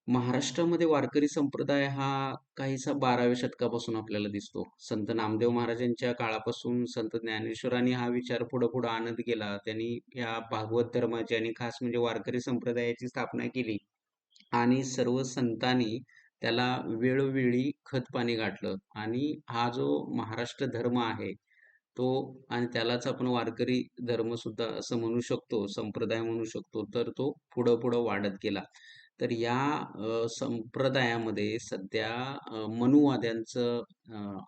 महाराष्ट्रामध्ये वारकरी संप्रदाय हा काहीसा 12व्या शतकापासून आपल्याला दिसतो. संत नामदेव महाराजांच्या काळापासून संत ज्ञानेश्वरांनी हा विचार पुढे पुढे आणत गेला. त्यांनी या भागवत धर्माची आणि खास म्हणजे वारकरी संप्रदायाची स्थापना केली आणि सर्व संतांनी त्याला वेळोवेळी खतपाणी घातलं आणि हा जो महाराष्ट्र धर्म आहे तो आणि त्यालाच आपण वारकरी धर्म सुद्धा असं म्हणू शकतो, संप्रदाय म्हणू शकतो, तर तो पुढं पुढं वाढत गेला. तर या संप्रदायामध्ये सध्या मनुवाद्यांचं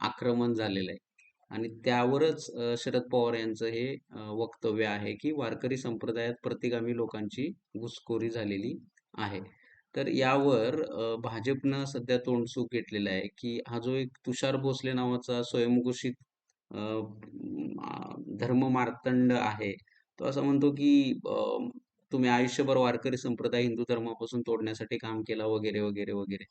आक्रमण झालेलं आहे आणि त्यावरच शरद पवार यांचं हे वक्तव्य आहे की वारकरी संप्रदायात प्रतिगामी लोकांची घुसखोरी झालेली आहे. तर यावर भाजपनं सध्या तोंडसुख घेतलेलं आहे की हा जो एक तुषार भोसले नावाचा स्वयंघोषित अ, धर्ममार्तंड आहे, तो असं म्हणतो की तुम्ही आयुष्यभर वारकरी संप्रदाय हिंदू धर्मापासून तोडण्यासाठी काम केला वगैरे वगैरे वगैरे.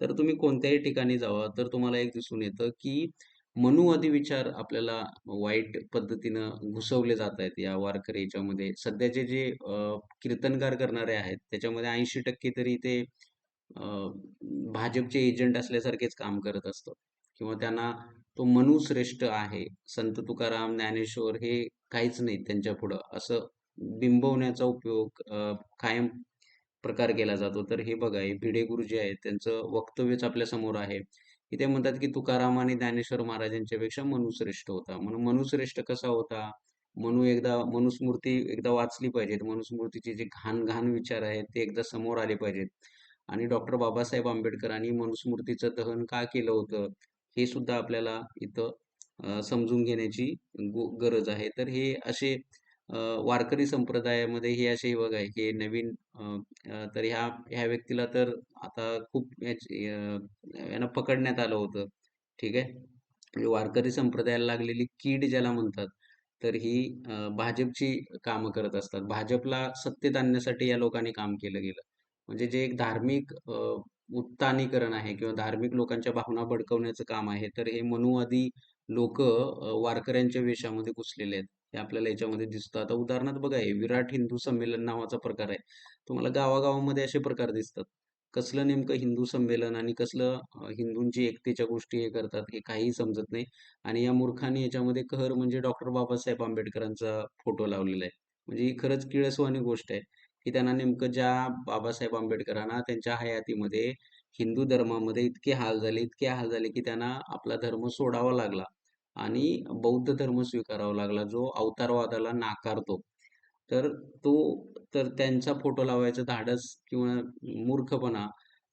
तर तुम्ही कोणत्याही ठिकाणी जावा तर तुम्हाला एक दिसून येतं की मनुवादी विचार आपल्याला वाईट पद्धतीनं घुसवले जात आहेत या वारकरी याच्यामध्ये. सध्याचे जे कीर्तनकार करणारे आहेत त्याच्यामध्ये 80% तरी ते भाजपचे एजंट असल्यासारखेच काम करत असतात किंवा त्यांना तो मनुश्रेष्ठ आहे. संत तुकाराम, ज्ञानेश्वर हे काहीच नाही त्यांच्या पुढं असं बिंबवण्याचा उपयोग कायम प्रकार केला जातो. तर हे बघा, हे भिडे गुरुजी आहेत, त्यांचं वक्तव्यच आपल्या समोर आहे, की ते म्हणतात की तुकाराम आणि ज्ञानेश्वर महाराजांच्या पेक्षा मनुश्रेष्ठ होता. म्हणून मनुश्रेष्ठ कसा होता? मनुस्मृती एकदा वाचली पाहिजेत. मनुस्मृतीचे जे घाण घाण विचार आहेत ते एकदा समोर आले पाहिजेत. आणि डॉक्टर बाबासाहेब आंबेडकरांनी मनुस्मृतीचं दहन का केलं होतं हे सुद्धा आपल्याला इथं समजून घेण्याची गरज आहे. तर हे असे वारकरी संप्रदायामध्ये हे असे बघा हे नवीन तर ह्या ह्या व्यक्तीला तर आता खूप यांना पकडण्यात आलं होतं. ठीक आहे. म्हणजे वारकरी संप्रदायाला लागलेली कीड ज्याला म्हणतात, तर ही भाजपची कामं करत असतात. भाजपला सत्तेत आणण्यासाठी या लोकांनी काम केलं गेलं. म्हणजे जे एक धार्मिक उत्तानीकरण आहे किंवा धार्मिक लोकांच्या भावना भडकवण्याचं काम आहे, तर हे मनुवादी लोकं वारकऱ्यांच्या वेशामध्ये घुसलेले आहेत. हे आपल्याला याच्यामध्ये दिसतं. आता उदाहरणार्थ बघा, हे विराट हिंदू संमेलन नावाचा प्रकार आहे. तुम्हाला गावागावामध्ये असे प्रकार दिसतात. कसलं नेमकं हिंदू संमेलन आणि कसलं हिंदूंची एकतेच्या गोष्टी हे करतात, हे काहीही समजत नाही. आणि या मूर्खांनी याच्यामध्ये कहर म्हणजे डॉक्टर बाबासाहेब आंबेडकरांचा फोटो लावलेला आहे. म्हणजे ही खरंच किळसवाणी गोष्ट आहे, की त्यांना नेमकं ज्या बाबासाहेब आंबेडकरांना त्यांच्या हयातीमध्ये हिंदू धर्मामध्ये इतके हाल झाले, की त्यांना आपला धर्म सोडावा लागला आणि बौद्ध धर्म स्वीकारावा लागला, जो अवतारवादाला नाकारतो. तर तो तर त्यांचा फोटो लावायचं धाडस किंवा मूर्खपणा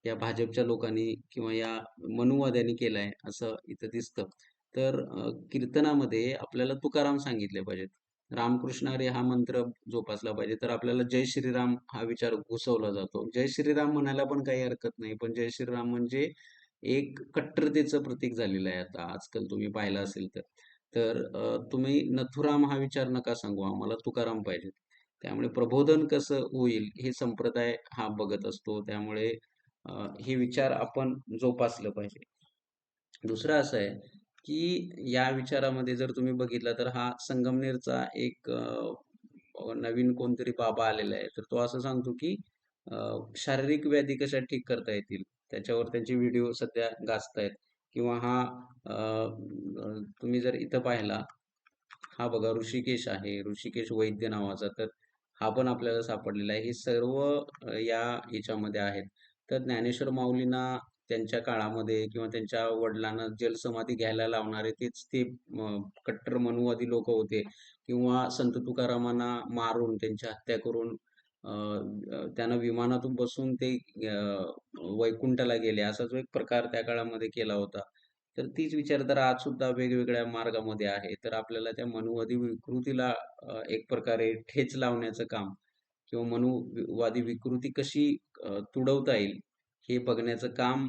या भाजपच्या लोकांनी किंवा या मनुवाद्यांनी केलाय असं इथं दिसतं. तर कीर्तनामध्ये आपल्याला तुकाराम सांगितले पाहिजेत. रामकृष्ण हरी हा मंत्र जोपासला पाहिजे. तर आपल्याला जय श्रीराम हा विचार घुसवला जातो. जय श्रीराम म्हणायला पण काही हरकत नाही. पण जय श्रीराम म्हणजे एक कट्टरतेचं प्रतीक झालेलं आहे आता आजकाल तुम्ही पाहिलं असेल तर. तर तुम्ही नथुराम हा विचार नका सांगू आम्हाला तुकाराम पाहिजे. त्यामुळे प्रबोधन कसं होईल हे संप्रदाय हा बघत असतो. त्यामुळे हे विचार आपण जोपासलं पाहिजे. दुसरं असं आहे, की या विचारामध्ये जर तुम्ही बघितलं तर हा संगमनेरचा एक नवीन कोणतरी बाबा आलेला आहे. तर तो असं सांगतो, की अ, शारीरिक व्याधी कशा ठीक करता येतील, त्याच्यावर त्यांचे व्हिडिओ सध्या गाजतायत. किंवा हा तुम्ही जर इथं पाहिला, हा बघा ऋषिकेश आहे, ऋषिकेश वैद्य नावाचा. तर हा पण आपल्याला सापडलेला आहे. हे सर्व या ह्याच्यामध्ये आहेत. तर ज्ञानेश्वर माऊलींना त्यांच्या काळामध्ये किंवा त्यांच्या वडिलांना जलसमाधी घ्यायला लावणारे तेच ते कट्टर मनुवादी लोक होते किंवा संत तुकारामांना मारून त्यांची हत्या करून त्यांना विमानातून बसून ते वैकुंठाला गेले असा जो एक प्रकार त्या काळामध्ये केला होता. तर तीच विचारधारा आज सुद्धा वेगवेगळ्या मार्गामध्ये आहे. तर आपल्याला त्या मनुवादी विकृतीला एक प्रकारे ठेच लावण्याचं काम किंवा मनुवादी विकृती कशी तुडवता येईल हे बघण्याचं काम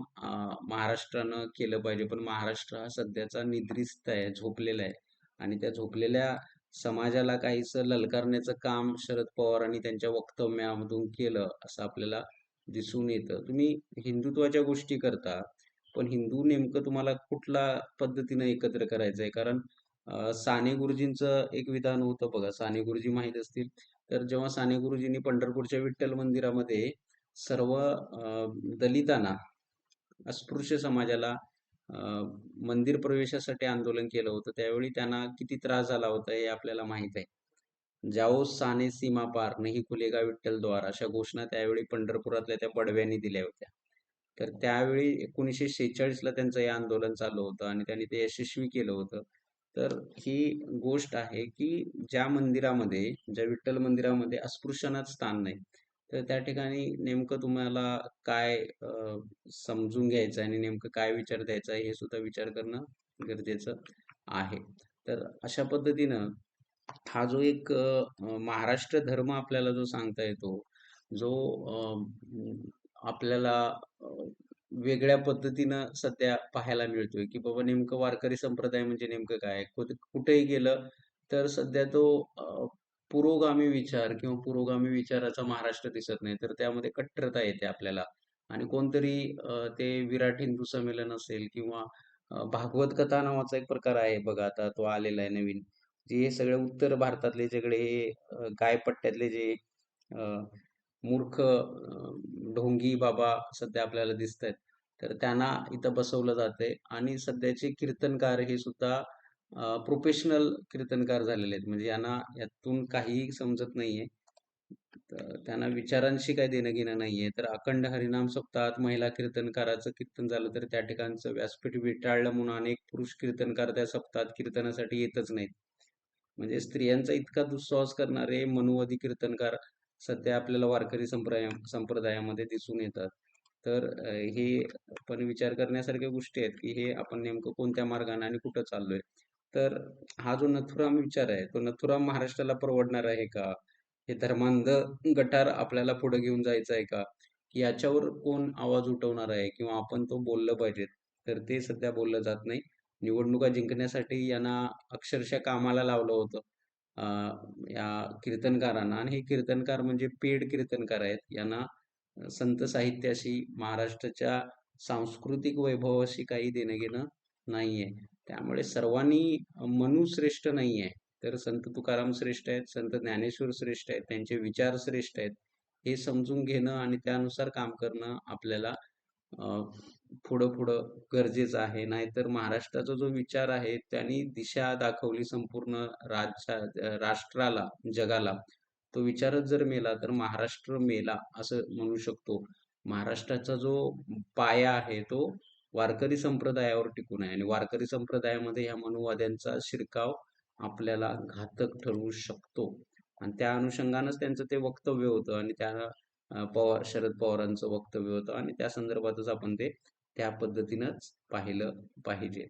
महाराष्ट्रानं केलं पाहिजे. पण महाराष्ट्र हा सध्याचा निद्रिस्त आहे, झोपलेला आहे आणि त्या झोपलेल्या समाजाला काहीसं ललकारण्याचं काम शरद पवार आणि त्यांच्या वक्तव्यामधून केलं असं आपल्याला दिसून येतं. तुम्ही हिंदुत्वाच्या गोष्टी करता, पण हिंदू नेमकं तुम्हाला कुठल्या पद्धतीनं एकत्र करायचं आहे? कारण साने गुरुजींचं एक विधान होतं बघा, साने गुरुजी माहीत असतील. तर जेव्हा साने गुरुजींनी पंढरपूरच्या विठ्ठल मंदिरामध्ये सर्व दलितांना, अस्पृश्य समाजाला अ, मंदिर प्रवेशासाठी आंदोलन केलं होतं. त्यावेळी त्यांना किती त्रास झाला होता हे आपल्याला माहीत आहे. "जाओ साने सीमा पार, नहीं खुलेगा विठ्ठल द्वार" अशा घोषणा त्यावेळी पंढरपुरातल्या त्या पडव्यांनी दिल्या होत्या. तर त्यावेळी 1946ला त्यांचं हे आंदोलन चालू होतं आणि त्यांनी ते यशस्वी केलं होतं. तर ही गोष्ट आहे, की ज्या विठ्ठल मंदिरामध्ये अस्पृश्यांनाच स्थान नाही. तर त्या ठिकाणी नेमकं तुम्हाला काय समजून घ्यायचं आहे आणि नेमकं काय विचार द्यायचा आहे हे सुद्धा विचार करणं गरजेचं आहे. तर अशा पद्धतीनं हा जो एक महाराष्ट्र धर्म आपल्याला जो सांगता येतो, जो आपल्याला अ, वेगळ्या पद्धतीनं सध्या पाहायला मिळतोय, की बाबा नेमकं वारकरी संप्रदाय म्हणजे नेमकं काय? कुठेही गेलं तर सध्या तो पुरोगामी विचार किंवा पुरोगामी विचाराचा महाराष्ट्र दिसत नाही. तर त्यामध्ये कट्टरता येते आपल्याला आणि कोणतरी ते विराट हिंदू संमेलन असेल किंवा भागवत कथा नावाचा एक प्रकार आहे बघा, आता तो आलेला आहे नवीन. जे हे सगळे उत्तर भारतातले सगळे हे गायपट्ट्यातले जे अ, मूर्ख ढोंगी बाबा सध्या आपल्याला दिसतायत. तर त्यांना इथं बसवलं जातंय आणि सध्याचे कीर्तनकार हे सुद्धा प्रोफेशनल कीर्तनकार झालेले आहेत. म्हणजे यांना यातून काहीही समजत नाहीये. तर त्यांना विचारांशी काही देणं-घेणं नाहीये. तर अखंड हरिनाम सप्ताहात महिला कीर्तनकाराचं कीर्तन झालं तर त्या ठिकाणचं व्यासपीठ विटाळलं म्हणून अनेक पुरुष कीर्तनकार त्या सप्ताहात कीर्तनासाठी येतच नाहीत. म्हणजे स्त्रियांचा इतका दुस्वास करणारे मनुवादी कीर्तनकार सध्या आपल्याला वारकरी संप्रदायामध्ये दिसून येतात. तर हे पण विचार करण्यासारख्या गोष्टी आहेत, की हे आपण नेमकं कोणत्या मार्गाने आणि कुठं चाललोय. तर हा जो नथुराम विचार आहे, तो नथुराम महाराष्ट्राला परवडणार आहे का? हे धर्मांध गटार आपल्याला पुढे घेऊन जायचं आहे का? याच्यावर कोण आवाज उठवणार आहे किंवा आपण तो बोललं पाहिजे. तर ते सध्या बोललं जात नाही. निवडणुका जिंकण्यासाठी यांना अक्षरशः कामाला लावलं होतं. अ, या कीर्तनकारांना आणि हे कीर्तनकार म्हणजे पेड कीर्तनकार आहेत. यांना संत साहित्याशी, महाराष्ट्राच्या सांस्कृतिक वैभवाशी काही देणं-घेणं नाहीये. त्यामुळे सर्वांनी मनू श्रेष्ठ नाहीये. तर संत तुकाराम श्रेष्ठ आहेत, संत ज्ञानेश्वर श्रेष्ठ आहेत, त्यांचे विचार श्रेष्ठ आहेत. हे समजून घेणं आणि त्यानुसार काम करणं आपल्याला अ, पुढं-पुढं गरजेचं आहे. नाहीतर महाराष्ट्राचा जो विचार आहे, त्यांनी दिशा दाखवली संपूर्ण राष्ट्राला, जगाला. तो विचारच जर मेला, तर महाराष्ट्र मेला असं म्हणू शकतो. महाराष्ट्राचा जो पाया आहे, तो वारकरी संप्रदायावर टिकून आहे आणि वारकरी संप्रदायामध्ये ह्या मनुवाद्यांचा शिरकाव आपल्याला घातक ठरवू शकतो. आणि त्या अनुषंगानंच त्यांचं ते वक्तव्य होतं आणि त्या शरद पवारांचं वक्तव्य होतं आणि त्या संदर्भातच आपण ते त्या पद्धतीनंच पाहिलं पाहिजे.